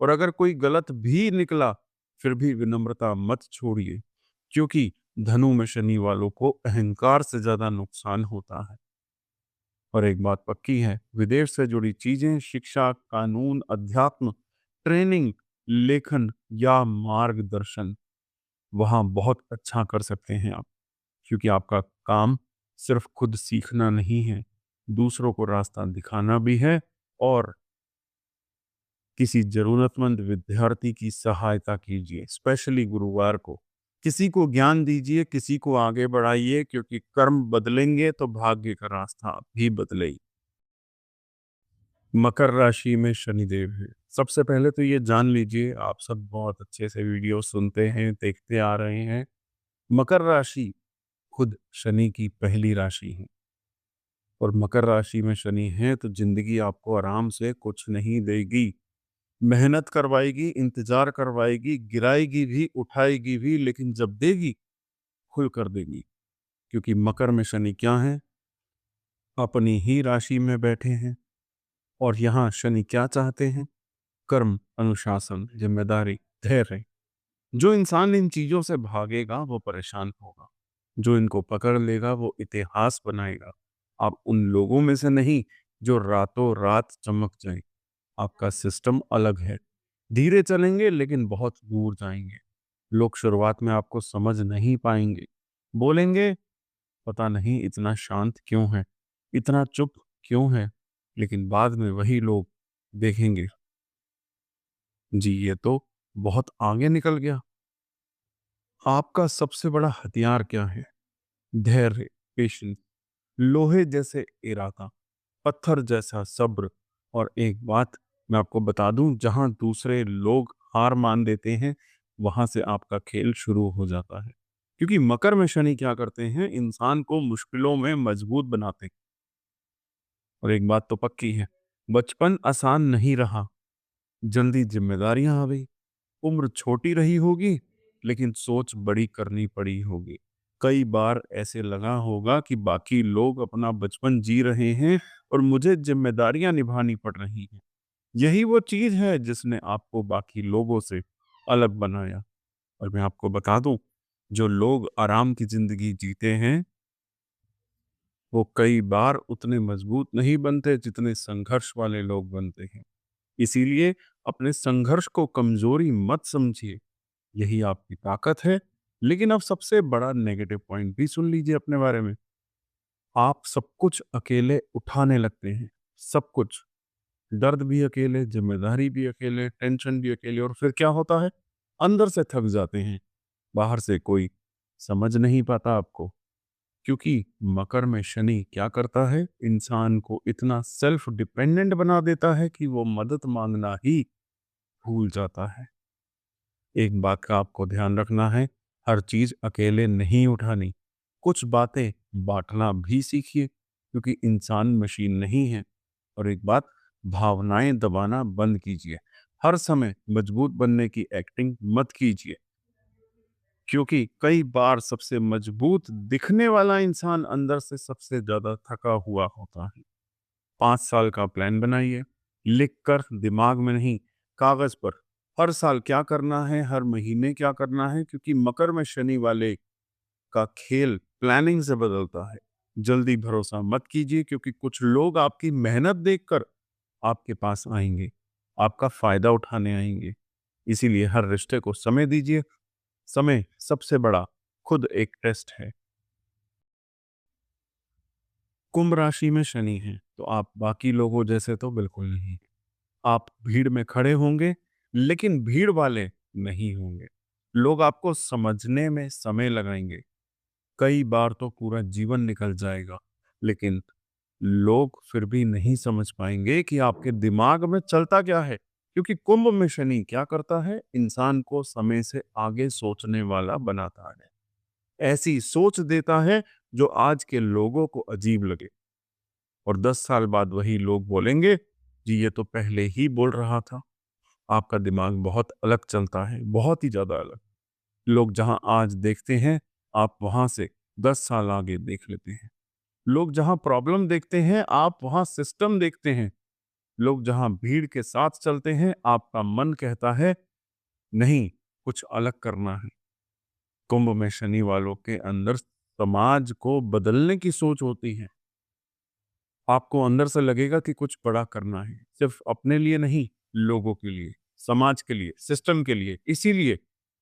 और अगर कोई गलत भी निकला, फिर भी विनम्रता मत छोड़िए, क्योंकि धनु में शनि वालों को अहंकार से ज्यादा नुकसान होता है। और एक बात पक्की है, विदेश से जुड़ी चीजें, शिक्षा, कानून, अध्यात्म, ट्रेनिंग, लेखन या मार्गदर्शन, वहाँ बहुत अच्छा कर सकते हैं आप। क्योंकि आपका काम सिर्फ खुद सीखना नहीं है, दूसरों को रास्ता दिखाना भी है और किसी ज़रूरतमंद विद्यार्थी की सहायता कीजिए, स्पेशली गुरुवार को। किसी को ज्ञान दीजिए, किसी को आगे बढ़ाइए, क्योंकि कर्म बदलेंगे तो भाग्य का रास्ता भी बदलेगी। मकर राशि में शनिदेव है। सबसे पहले तो ये जान लीजिए, आप सब बहुत अच्छे से वीडियो सुनते हैं, देखते आ रहे हैं। मकर राशि खुद शनि की पहली राशि है और मकर राशि में शनि है तो जिंदगी आपको आराम से कुछ नहीं देगी। मेहनत करवाएगी, इंतजार करवाएगी, गिराएगी भी, उठाएगी भी, लेकिन जब देगी खुल कर देगी। क्योंकि मकर में शनि क्या है? अपनी ही राशि में बैठे हैं। और यहाँ शनि क्या चाहते हैं? कर्म, अनुशासन, जिम्मेदारी, धैर्य। जो इंसान इन चीजों से भागेगा वो परेशान होगा। जो इनको पकड़ लेगा वो इतिहास बनाएगा। आप उन लोगों में से नहीं जो रातों रात चमक जाए। आपका सिस्टम अलग है। धीरे चलेंगे लेकिन बहुत दूर जाएंगे। लोग शुरुआत में आपको समझ नहीं पाएंगे। बोलेंगे पता नहीं इतना शांत क्यों है, इतना चुप क्यों है। लेकिन बाद में वही लोग देखेंगे, जी ये तो बहुत आगे निकल गया। आपका सबसे बड़ा हथियार क्या है? धैर्य, पेशेंस, लोहे जैसे इरादा, पत्थर जैसा सब्र। और एक बात मैं आपको बता दूं, जहां दूसरे लोग हार मान देते हैं वहां से आपका खेल शुरू हो जाता है। क्योंकि मकर में शनि क्या करते हैं? इंसान को मुश्किलों में मजबूत बनाते हैं। और एक बात तो पक्की है, बचपन आसान नहीं रहा। जल्दी जिम्मेदारियां आ गई। उम्र छोटी रही होगी लेकिन सोच बड़ी करनी पड़ी होगी। कई बार ऐसे लगा होगा कि बाकी लोग अपना बचपन जी रहे हैं और मुझे जिम्मेदारियां निभानी पड़ रही हैं। यही वो चीज है जिसने आपको बाकी लोगों से अलग बनाया। और मैं आपको बता दूं, जो लोग आराम की जिंदगी जीते हैं वो कई बार उतने मजबूत नहीं बनते जितने संघर्ष वाले लोग बनते हैं। इसीलिए अपने संघर्ष को कमजोरी मत समझिए, यही आपकी ताकत है। लेकिन अब सबसे बड़ा नेगेटिव पॉइंट भी सुन लीजिए अपने बारे में। आप सब कुछ अकेले उठाने लगते हैं, सब कुछ। दर्द भी अकेले, जिम्मेदारी भी अकेले, टेंशन भी अकेले। और फिर क्या होता है? अंदर से थक जाते हैं। बाहर से कोई समझ नहीं पाता आपको। क्योंकि मकर में शनि क्या करता है? इंसान को इतना सेल्फ डिपेंडेंट बना देता है कि वो मदद मांगना ही भूल जाता है। एक बात का आपको ध्यान रखना है, हर चीज अकेले नहीं उठानी। कुछ बातें बांटना भी सीखिए, क्योंकि इंसान मशीन नहीं है। और एक बात, भावनाएं दबाना बंद कीजिए। हर समय मजबूत बनने की एक्टिंग मत कीजिए, क्योंकि कई बार सबसे मजबूत दिखने वाला इंसान अंदर से सबसे ज्यादा थका हुआ होता है। 5 साल का प्लान बनाइए, लिखकर, दिमाग में नहीं, कागज पर। हर साल क्या करना है, हर महीने क्या करना है, क्योंकि मकर में शनि वाले का खेल प्लानिंग से बदलता है। जल्दी भरोसा मत कीजिए, क्योंकि कुछ लोग आपकी मेहनत देखकर आपके पास आएंगे, आपका फायदा उठाने आएंगे। इसीलिए हर रिश्ते को समय दीजिए। समय सबसे बड़ा खुद एक टेस्ट है। कुंभ राशि में शनि है तो आप बाकी लोगों जैसे तो बिल्कुल नहीं। आप भीड़ में खड़े होंगे लेकिन भीड़ वाले नहीं होंगे। लोग आपको समझने में समय लगाएंगे। कई बार तो पूरा जीवन निकल जाएगा, लेकिन लोग फिर भी नहीं समझ पाएंगे कि आपके दिमाग में चलता क्या है। क्योंकि कुंभ में शनि क्या करता है? इंसान को समय से आगे सोचने वाला बनाता है। ऐसी सोच देता है जो आज के लोगों को अजीब लगे। और 10 साल बाद वही लोग बोलेंगे, जी ये तो पहले ही बोल रहा था। आपका दिमाग बहुत अलग चलता है, बहुत ही ज्यादा अलग। लोग जहां आज देखते हैं आप वहां से 10 साल आगे देख लेते हैं। लोग जहां प्रॉब्लम देखते हैं आप वहां सिस्टम देखते हैं। लोग जहां भीड़ के साथ चलते हैं आपका मन कहता है नहीं, कुछ अलग करना है। कुंभ में शनि वालों के अंदर समाज को बदलने की सोच होती है। आपको अंदर से लगेगा कि कुछ बड़ा करना है, सिर्फ अपने लिए नहीं, लोगों के लिए, समाज के लिए, सिस्टम के लिए। इसीलिए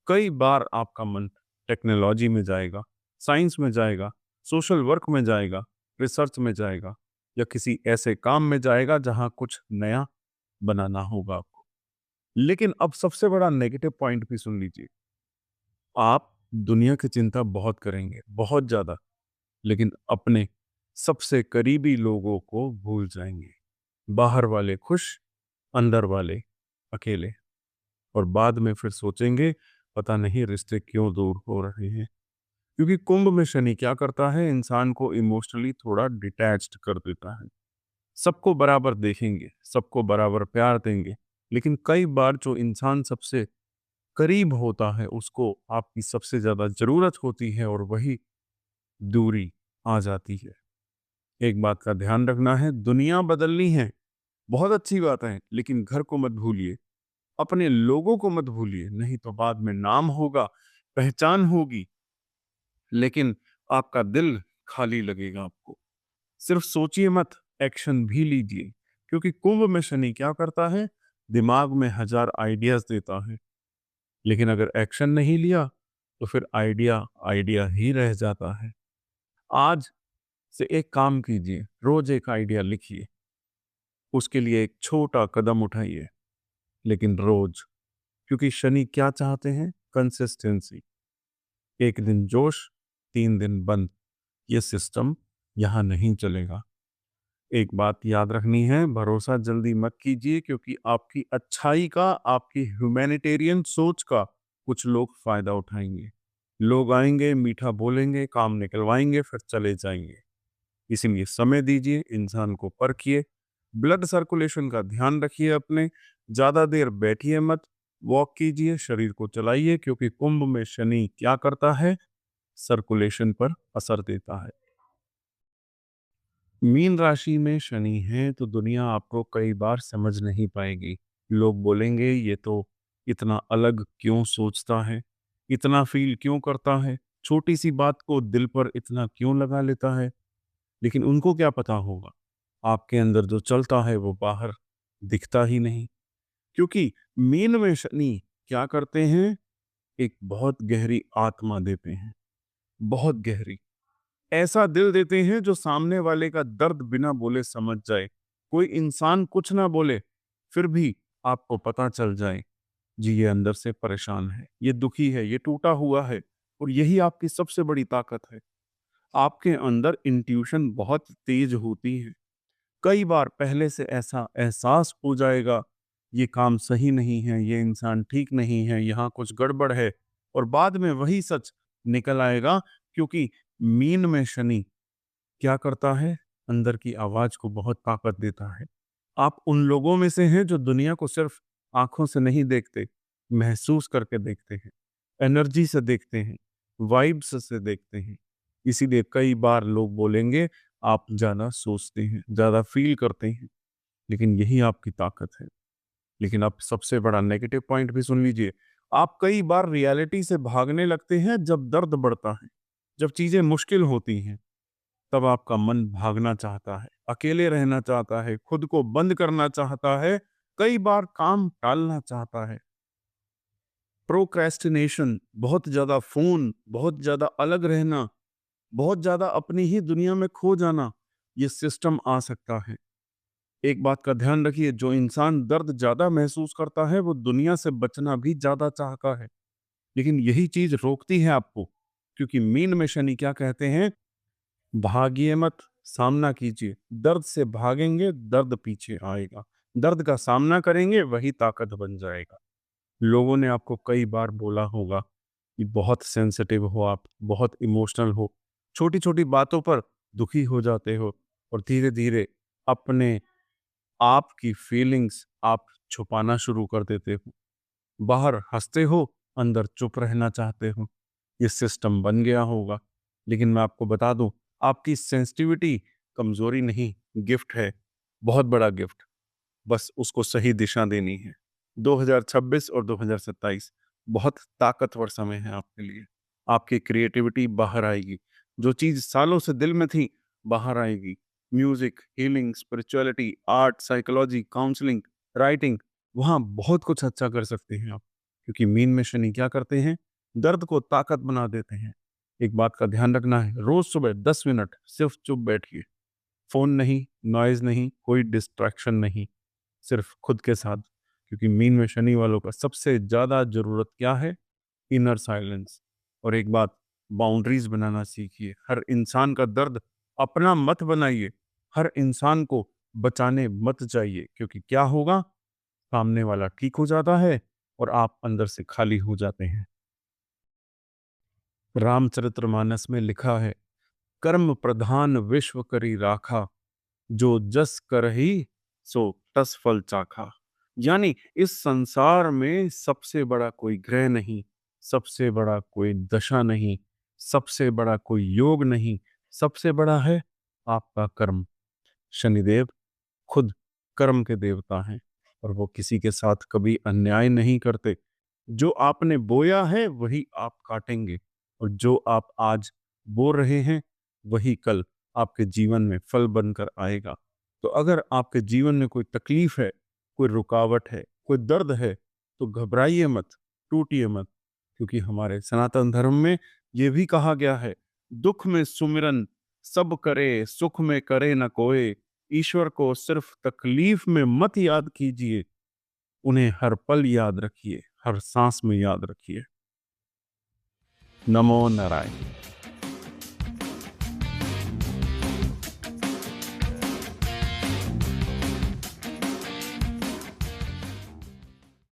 कई बार आपका मन टेक्नोलॉजी में जाएगा, साइंस में जाएगा, सोशल वर्क में जाएगा, रिसर्च में जाएगा, या किसी ऐसे काम में जाएगा जहां कुछ नया बनाना होगा आपको। लेकिन अब सबसे बड़ा नेगेटिव पॉइंट भी सुन लीजिए। आप दुनिया की चिंता बहुत करेंगे, बहुत ज्यादा, लेकिन अपने सबसे करीबी लोगों को भूल जाएंगे। बाहर वाले खुश, अंदर वाले अकेले। और बाद में फिर सोचेंगे पता नहीं रिश्ते क्यों दूर हो रहे हैं। क्योंकि कुंभ में शनि क्या करता है? इंसान को इमोशनली थोड़ा डिटैच्ड कर देता है। सबको बराबर देखेंगे, सबको बराबर प्यार देंगे, लेकिन कई बार जो इंसान सबसे करीब होता है उसको आपकी सबसे ज्यादा जरूरत होती है और वही दूरी आ जाती है। एक बात का ध्यान रखना है, दुनिया बदलनी है, बहुत अच्छी बात है, लेकिन घर को मत भूलिए, अपने लोगों को मत भूलिए, नहीं तो बाद में नाम होगा, पहचान होगी, लेकिन आपका दिल खाली लगेगा आपको। सिर्फ सोचिए मत, एक्शन भी लीजिए, क्योंकि कुंभ में शनि क्या करता है, दिमाग में हजार आइडियाज देता है, लेकिन अगर एक्शन नहीं लिया तो फिर आइडिया आइडिया ही रह जाता है। आज से एक काम कीजिए, रोज एक आइडिया लिखिए, उसके लिए एक छोटा कदम उठाइए, लेकिन रोज, क्योंकि शनि क्या चाहते हैं, कंसिस्टेंसी। एक दिन जोश, 3 दिन बंद, ये सिस्टम यहाँ नहीं चलेगा। एक बात याद रखनी है, भरोसा जल्दी मत कीजिए, क्योंकि आपकी अच्छाई का, आपकी ह्यूमैनिटेरियन सोच का कुछ लोग फायदा उठाएंगे। लोग आएंगे, मीठा बोलेंगे, काम निकलवाएंगे, फिर चले जाएंगे। इसीलिए समय दीजिए, इंसान को परखिए, ब्लड सर्कुलेशन का ध्यान रखिए अपने, ज्यादा देर बैठिए मत, वॉक कीजिए, शरीर को चलाइए, क्योंकि कुंभ में शनि क्या करता है, सर्कुलेशन पर असर देता है। मीन राशि में शनि है तो दुनिया आपको कई बार समझ नहीं पाएगी। लोग बोलेंगे ये तो इतना अलग क्यों सोचता है, इतना फील क्यों करता है, छोटी सी बात को दिल पर इतना क्यों लगा लेता है। लेकिन उनको क्या पता होगा, आपके अंदर जो चलता है वो बाहर दिखता ही नहीं। क्योंकि मीन में शनि क्या करते हैं, एक बहुत गहरी आत्मा देते हैं, बहुत गहरी, ऐसा दिल देते हैं जो सामने वाले का दर्द बिना बोले समझ जाए। कोई इंसान कुछ ना बोले, फिर भी आपको पता चल जाए, जी ये अंदर से परेशान है, ये दुखी है, ये टूटा हुआ है। और यही आपकी सबसे बड़ी ताकत है। आपके अंदर इंट्यूशन बहुत तेज होती है। कई बार पहले से ऐसा एहसास हो जाएगा, ये काम सही नहीं है, ये इंसान ठीक नहीं है, यहाँ कुछ गड़बड़ है, और बाद में वही सच निकल आएगा। क्योंकि मीन में शनि क्या करता है, अंदर की आवाज को बहुत ताकत देता है। आप उन लोगों में से हैं जो दुनिया को सिर्फ आंखों से नहीं देखते, महसूस करके देखते हैं, एनर्जी से देखते हैं, वाइब्स से देखते हैं। इसीलिए कई बार लोग बोलेंगे आप ज्यादा सोचते हैं, ज्यादा फील करते हैं, लेकिन यही आपकी ताकत है। लेकिन आप सबसे बड़ा नेगेटिव पॉइंट भी सुन लीजिए, आप कई बार रियलिटी से भागने लगते हैं जब दर्द बढ़ता है, जब चीजें मुश्किल होती हैं, तब आपका मन भागना चाहता है, अकेले रहना चाहता है, खुद को बंद करना चाहता है, कई बार काम टालना चाहता है। प्रोक्रेस्टिनेशन, बहुत ज्यादा फोन, बहुत ज्यादा अलग रहना, बहुत ज्यादा अपनी ही दुनिया में खो जाना, ये सिस्टम आ सकता है। एक बात का ध्यान रखिए, जो इंसान दर्द ज्यादा महसूस करता है वो दुनिया से बचना भी ज्यादा चाहता है, लेकिन यही चीज रोकती है आपको। क्योंकि मीन में शनि क्या कहते हैं, भागिए मत, सामना कीजिए। दर्द से भागेंगे, दर्द पीछे आएगा, दर्द का सामना करेंगे, वही ताकत बन जाएगा। लोगों ने आपको कई बार बोला होगा कि बहुत सेंसिटिव हो आप, बहुत इमोशनल हो, छोटी छोटी बातों पर दुखी हो जाते हो, और धीरे धीरे अपने आप की फीलिंग्स आप छुपाना शुरू कर देते हो। बाहर हंसते हो, अंदर चुप रहना चाहते हो। ये सिस्टम बन गया होगा। लेकिन मैं आपको बता दूं, आपकी सेंसिटिविटी कमजोरी नहीं, गिफ्ट है, बहुत बड़ा गिफ्ट। बस उसको सही दिशा देनी है। 2026 और 2027 बहुत ताकतवर समय है आपके लिए। आपकी क्रिएटिविटी बाहर आएगी, जो चीज सालों से दिल में थी बाहर आएगी। Music, healing, spirituality, art, psychology, counselling, writing, वहां बहुत कुछ अच्छा कर सकते हैं आप। क्योंकि मीन में शनि क्या करते हैं, दर्द को ताकत बना देते हैं। एक बात का ध्यान रखना है, रोज सुबह 10 मिनट सिर्फ चुप बैठिए, फोन नहीं, नॉइज नहीं, कोई डिस्ट्रैक्शन नहीं, सिर्फ खुद के साथ। क्योंकि मीन में शनि वालों का सबसे ज्यादा जरूरत क्या है, इनर साइलेंस। और एक बात, बाउंड्रीज बनाना सीखिए। हर इंसान का दर्द अपना मत बनाइए, हर इंसान को बचाने मत जाइए, क्योंकि क्या होगा, सामने वाला ठीक हो जाता है और आप अंदर से खाली हो जाते हैं। रामचरितमानस में लिखा है, कर्म प्रधान विश्व करी राखा, जो जस करही सो तस फल चाखा। यानी इस संसार में सबसे बड़ा कोई ग्रह नहीं, सबसे बड़ा कोई दशा नहीं, सबसे बड़ा कोई योग नहीं, सबसे बड़ा है आपका कर्म। शनिदेव खुद कर्म के देवता हैं और वो किसी के साथ कभी अन्याय नहीं करते। जो आपने बोया है वही आप काटेंगे, और जो आप आज बो रहे हैं वही कल आपके जीवन में फल बनकर आएगा। तो अगर आपके जीवन में कोई तकलीफ है, कोई रुकावट है, कोई दर्द है, तो घबराइए मत, टूटिए मत, क्योंकि हमारे सनातन धर्म में ये भी कहा गया है, दुख में सुमिरन सब करे, सुख में करे न कोय। ईश्वर को सिर्फ तकलीफ में मत याद कीजिए, उन्हें हर पल याद रखिए, हर सांस में याद रखिए। नमो नारायण।